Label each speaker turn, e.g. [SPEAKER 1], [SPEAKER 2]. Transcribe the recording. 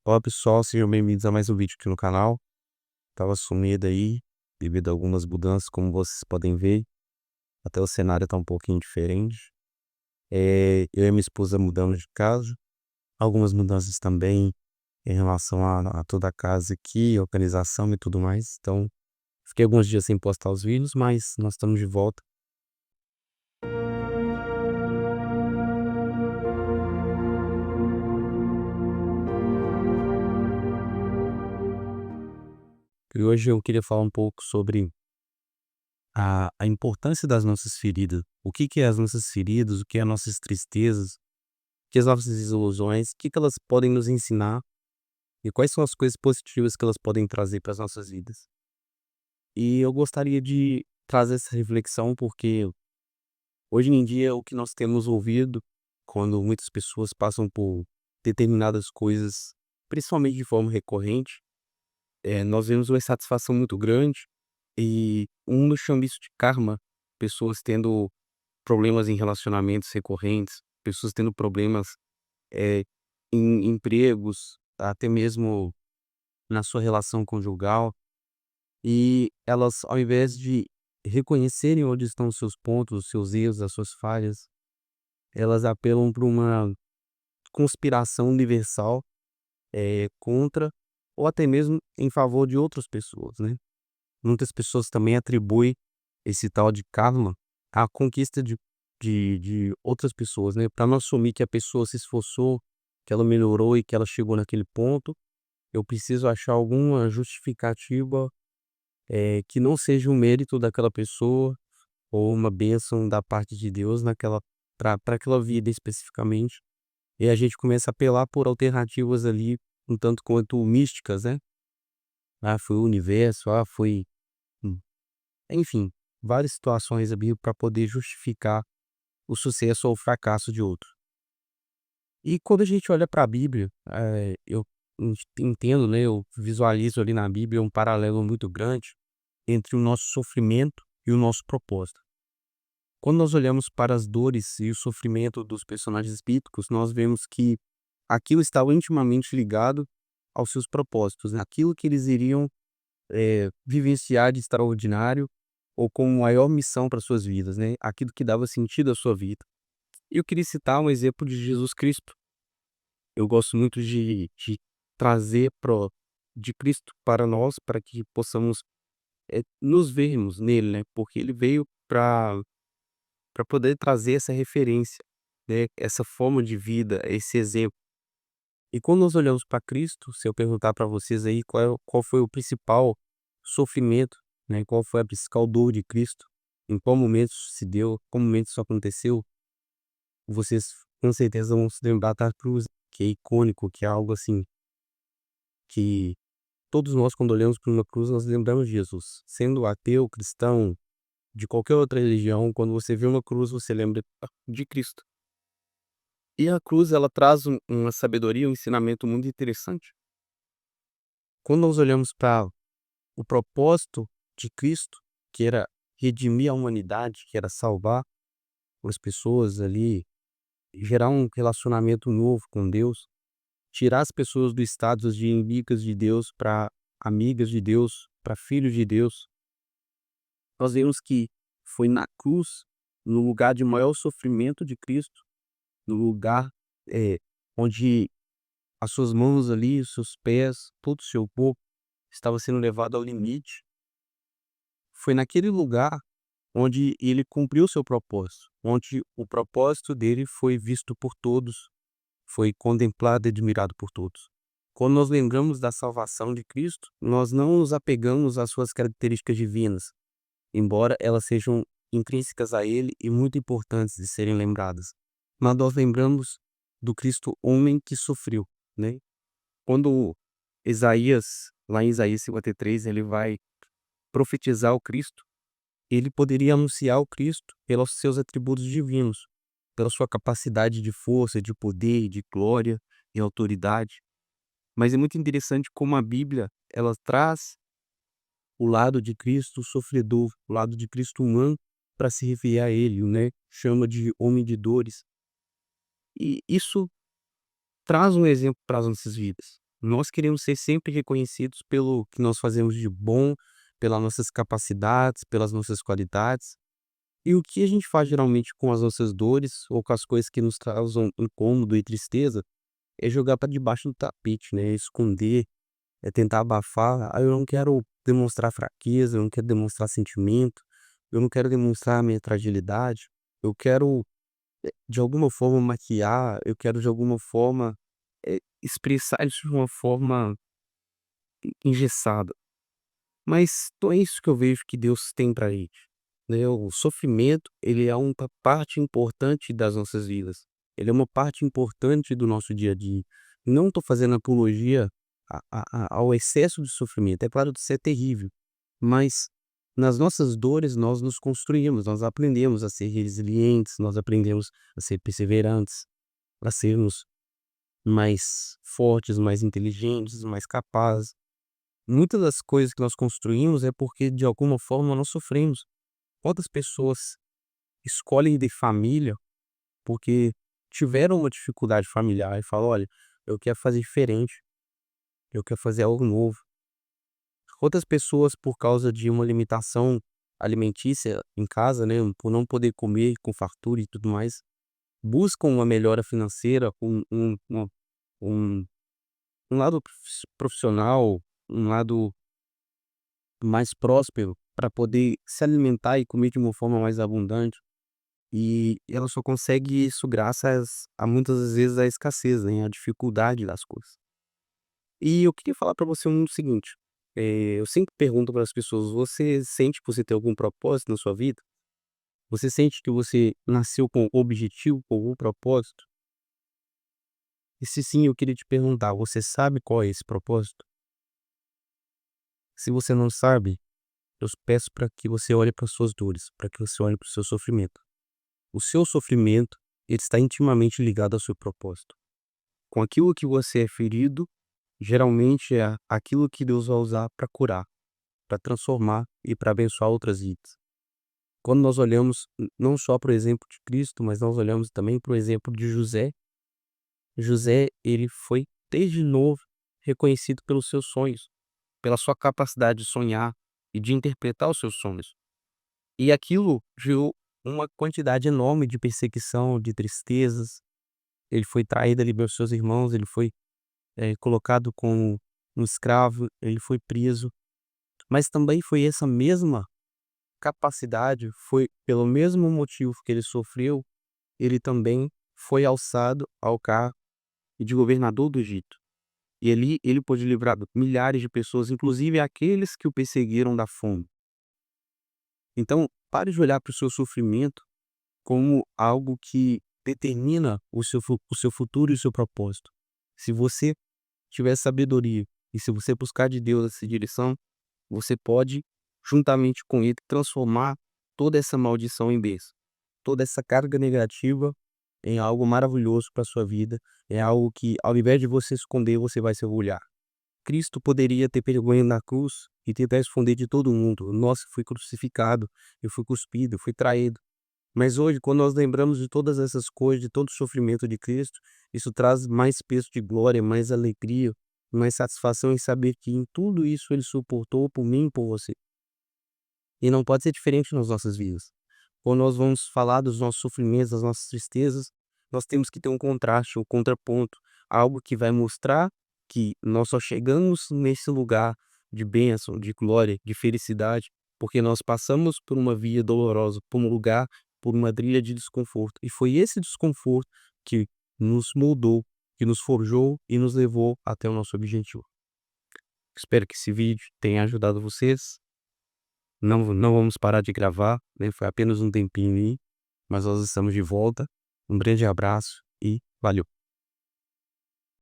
[SPEAKER 1] Olá pessoal, sejam bem-vindos a mais um vídeo aqui no canal. Tava sumido aí, devido a algumas mudanças, como vocês podem ver. Até o cenário tá um pouquinho diferente. Eu e minha esposa mudamos de casa. Algumas mudanças também em relação a toda a casa aqui, organização e tudo mais. Então, fiquei alguns dias sem postar os vídeos, mas nós estamos de volta. E hoje eu queria falar um pouco sobre a importância das nossas feridas. O que que é as nossas feridas, o que é as nossas tristezas, que as nossas desilusões, o que que elas podem nos ensinar e quais são as coisas positivas que elas podem trazer para as nossas vidas. E eu gostaria de trazer essa reflexão porque hoje em dia o que nós temos ouvido quando muitas pessoas passam por determinadas coisas, principalmente de forma recorrente, nós vemos uma insatisfação muito grande e um mundo chama isso de karma, pessoas tendo problemas em relacionamentos recorrentes, pessoas tendo problemas eh, em empregos, até mesmo na sua relação conjugal, e elas, ao invés de reconhecerem onde estão os seus pontos, os seus erros, as suas falhas, elas apelam para uma conspiração universal, contra ou até mesmo em favor de outras pessoas, né. Muitas pessoas também atribuem esse tal de karma à conquista de outras pessoas, né, para não assumir que a pessoa se esforçou, que ela melhorou e que ela chegou naquele ponto, eu preciso achar alguma justificativa, que não seja um mérito daquela pessoa ou uma bênção da parte de Deus naquela para aquela vida especificamente. E a gente começa a apelar por alternativas ali um tanto quanto místicas, né. Ah, foi o universo, foi hum, enfim, várias situações ali para poder justificar o sucesso ou o fracasso de outro. E quando a gente olha para a Bíblia, eu entendo, né, eu visualizo ali na Bíblia um paralelo muito grande entre o nosso sofrimento e o nosso propósito. Quando nós olhamos para as dores e o sofrimento dos personagens bíblicos, nós vemos que aquilo estava intimamente ligado aos seus propósitos, né? Aquilo que eles iriam vivenciar de extraordinário ou como maior missão para suas vidas, né? Aquilo que dava sentido à sua vida. E eu queria citar um exemplo de Jesus Cristo. Eu gosto muito de trazer de Cristo para nós, para que possamos nos vermos nele, né? Porque ele veio para poder trazer essa referência, né, essa forma de vida, esse exemplo. E quando nós olhamos para Cristo, se eu perguntar para vocês aí qual foi o principal sofrimento, né, qual foi a principal dor de Cristo, em qual momento isso se deu, qual momento isso aconteceu, vocês com certeza vão se lembrar da cruz, que é icônico, que é algo assim, que todos nós quando olhamos para uma cruz, nós lembramos de Jesus. Sendo ateu, cristão, de qualquer outra religião, quando você vê uma cruz, você lembra de Cristo. E a cruz ela traz uma sabedoria, um ensinamento muito interessante. Quando nós olhamos para o propósito de Cristo, que era redimir a humanidade, que era salvar as pessoas ali, gerar um relacionamento novo com Deus, tirar as pessoas do status de inimigas de Deus para amigas de Deus, para filhos de Deus, nós vemos que foi na cruz, no lugar de maior sofrimento de Cristo, no lugar, eh, onde as suas mãos ali, os seus pés, todo o seu corpo estava sendo levado ao limite. Foi naquele lugar onde ele cumpriu seu propósito, onde o propósito dele foi visto por todos, foi contemplado e admirado por todos. Quando nós lembramos da salvação de Cristo, nós não nos apegamos às suas características divinas, embora elas sejam intrínsecas a ele e muito importantes de serem lembradas. Mas nós lembramos do Cristo homem que sofreu, né? Quando Isaías, lá em Isaías 53, ele vai profetizar o Cristo, ele poderia anunciar o Cristo pelos seus atributos divinos, pela sua capacidade de força, de poder, de glória e autoridade. Mas é muito interessante como a Bíblia, ela traz o lado de Cristo sofredor, o lado de Cristo humano, para se referir a ele, né? Chama de homem de dores. E isso traz um exemplo para as nossas vidas. Nós queremos ser sempre reconhecidos pelo que nós fazemos de bom, pelas nossas capacidades, pelas nossas qualidades. E o que a gente faz geralmente com as nossas dores ou com as coisas que nos causam incômodo e tristeza é jogar para debaixo do tapete, né? Esconder, é tentar abafar. Eu não quero demonstrar fraqueza, eu não quero demonstrar sentimento, eu não quero demonstrar a minha fragilidade. Eu quero, de alguma forma, maquiar, eu quero, de alguma forma, expressar isso de uma forma engessada. Mas não é isso que eu vejo que Deus tem pra gente, né, o sofrimento, ele é uma parte importante das nossas vidas. Ele é uma parte importante do nosso dia a dia. Não estou fazendo apologia ao excesso de sofrimento. É claro que isso é terrível, mas nas nossas dores nós nos construímos, nós aprendemos a ser resilientes, nós aprendemos a ser perseverantes, a sermos mais fortes, mais inteligentes, mais capazes. Muitas das coisas que nós construímos é porque, de alguma forma, nós sofremos. Quantas pessoas escolhem de família porque tiveram uma dificuldade familiar e falam: "Olha, eu quero fazer diferente, eu quero fazer algo novo". Outras pessoas, por causa de uma limitação alimentícia em casa, né, por não poder comer com fartura e tudo mais, buscam uma melhora financeira, um um lado profissional, um lado mais próspero para poder se alimentar e comer de uma forma mais abundante. E ela só consegue isso graças a muitas das vezes a escassez, né, a dificuldade das coisas. E eu queria falar para você o seguinte, eu sempre pergunto para as pessoas: "Você sente que você tem algum propósito na sua vida? Você sente que você nasceu com objetivo, com algum propósito?" E se sim, eu queria te perguntar: você sabe qual é esse propósito? Se você não sabe, eu peço para que você olhe para suas dores, para que você olhe para o seu sofrimento. O seu sofrimento, ele está intimamente ligado ao seu propósito. Com aquilo que você é ferido, geralmente é aquilo que Deus vai usar para curar, para transformar e para abençoar outras vidas. Quando nós olhamos não só para o exemplo de Cristo, mas nós olhamos também para o exemplo de José. José, ele foi desde novo reconhecido pelos seus sonhos, pela sua capacidade de sonhar e de interpretar os seus sonhos. E aquilo gerou uma quantidade enorme de perseguição, de tristezas. Ele foi traído ali pelos seus irmãos, ele foi, colocado como um escravo, ele foi preso, mas também foi essa mesma capacidade, foi pelo mesmo motivo que ele sofreu, ele também foi alçado ao cargo de governador do Egito. E ali ele pôde livrar milhares de pessoas, inclusive aqueles que o perseguiram da fome. Então, pare de olhar para o seu sofrimento como algo que determina o seu futuro e o seu propósito. Se você tiver sabedoria e se você buscar de Deus essa direção, você pode, juntamente com ele, transformar toda essa maldição em bênção, toda essa carga negativa em algo maravilhoso para sua vida, é algo que, ao invés de você esconder, você vai se orgulhar. Cristo poderia ter vergonha na cruz e tentar esconder de todo mundo: "Nossa, fui crucificado, eu fui cuspido, eu fui traído". Mas hoje, quando nós lembramos de todas essas coisas, de todo o sofrimento de Cristo, isso traz mais peso de glória, mais alegria, mais satisfação em saber que em tudo isso ele suportou por mim e por você. E não pode ser diferente nas nossas vidas. Quando nós vamos falar dos nossos sofrimentos, das nossas tristezas, nós temos que ter um contraste, um contraponto, algo que vai mostrar que nós só chegamos nesse lugar de bênção, de glória, de felicidade, porque nós passamos por uma via dolorosa, por um lugar, por uma trilha de desconforto. E foi esse desconforto que nos moldou, que nos forjou e nos levou até o nosso objetivo. Espero que esse vídeo tenha ajudado vocês. Não vamos parar de gravar, né, foi apenas um tempinho aí, mas nós estamos de volta. Um grande abraço e valeu.